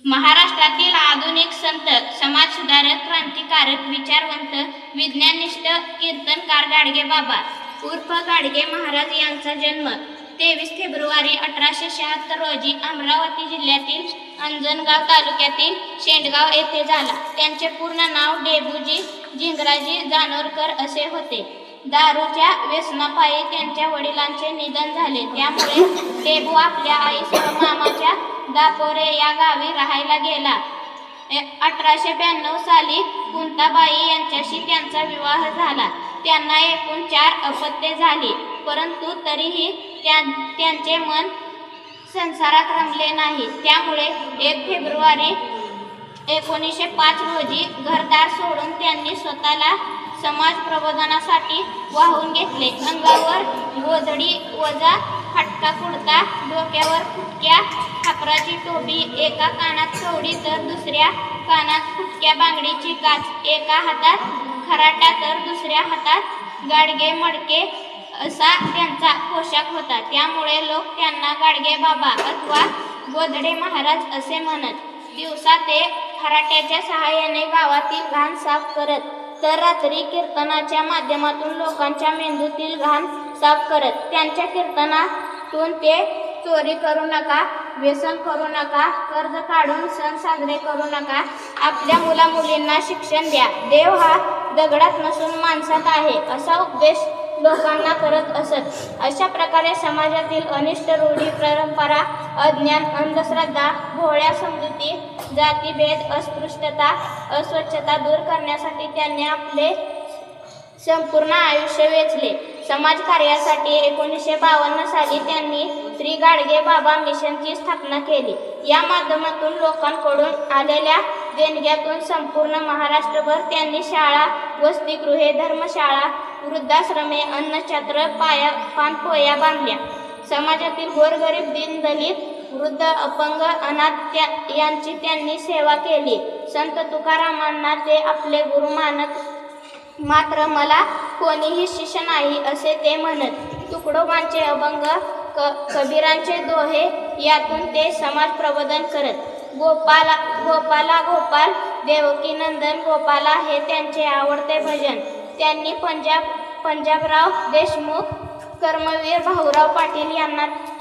महाराष्ट्रातील आधुनिक संत, समाजसुधारक, क्रांतिकारक, विचारवंत, विज्ञाननिष्ठ कीर्तनकार गाडगेबाबा उर्फ गाडगे महाराज यांचा जन्म 23 फेब्रुवारी 1876 रोजी अमरावती जिल्ह्यातील अंजनगाव तालुक्यातील शेंडगाव येथे झाला. त्यांचे पूर्ण नाव डेबूजी झिंगराजी जानोरकर असे होते. दारूच्या व्यसनापायी त्यांच्या वडिलांचे निधन झाले. त्यामुळे डेबू आपल्या आईसह मामाच्या दापोरे या गावी राहायला गेला. 1892 साली कुंताबाई यांच्याशी त्यांचा विवाह झाला. त्यांना एकूण 4 अपत्ये झाली, परंतु तरीही त्यांचे मन संसारात रमले नाही. त्यामुळे 1 फेब्रुवारी 1905 रोजी घरदार सोडून त्यांनी स्वतःला समाज प्रबोधनासाठी वाहून घेतले. अंगावर गोधडी, वजा फाटका कुडता, डोक्यावर फुटक्या खापराची टोपी, एका कानात कवडी तर दुसऱ्या कानात फुटक्या बांगडीची काच, एका हातात खराटा तर दुसऱ्या हातात गाडगे मडके असा त्यांचा पोशाख होता. त्यामुळे लोक त्यांना गाडगे बाबा अथवा गोधडे महाराज असे म्हणत. दिवसा ते खराट्याच्या सहाय्याने गावातील घाण साफ करत, तर रात्री कीर्तनाच्या माध्यमातून लोकांच्या मेंदूतील घाण साफ करत. त्यांच्या कीर्तनातून ते चोरी करू नका, व्यसन करू नका, कर्ज काढून सण साजरे करू नका, आपल्या मुलामुलींना शिक्षण द्या, देव हा दगडात नसून माणसात आहे असा उपदेश लोकांना करत असत. अशा प्रकारे समाजातील अनिष्ट रूढी, परंपरा, अज्ञान, अंधश्रद्धा, भोळ्या समजुती, जातीभेद, अस्पृश्यता, अस्वच्छता दूर करण्यासाठी त्यांनी आपले संपूर्ण आयुष्य वेचले. समाजकार्यासाठी 1952 साली त्यांनी श्री गाडगे बाबा मिशनची स्थापना केली. या माध्यमातून लोकांकडून आलेल्या देणग्यातून संपूर्ण महाराष्ट्रभर त्यांनी शाळा, वसतिगृहे, धर्मशाळा, वृद्धाश्रमे, अन्नछत्र, पानपोया बांधल्या. समाजातील गोरगरीब, दीनदलित, वृद्ध, अपंग, अनाथ यांची त्यांनी सेवा केली. संत तुकारामांना ते आपले गुरु मानत, मात्र मला कोणीही शिष्य नाही असे ते म्हणत. तुकडोबांचे अभंग, कबीरांचे दोहे यातून ते समाज प्रबोधन करत. गोपाला गोपाल, देवकी नंदन गोपाला हे त्यांचे आवडते भजन. त्यांनी पंजाबराव देशमुख, कर्मवीर भाऊराव पाटील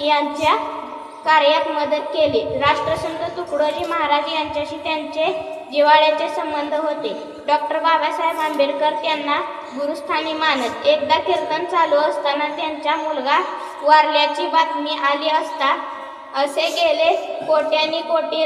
यांच्या कार्यात मदत केली. राष्ट्रसंत तुकडोजी महाराज यांच्याशी त्यांचे जिव्हाळ्याचे संबंध होते. डॉक्टर बाबासाहेब आंबेडकर त्यांना गुरुस्थानी मानत. एकदा कीर्तन चालू असताना त्यांचा मुलगा वारल्याची बातमी आली असता असे गेले कोट्यानी कोटी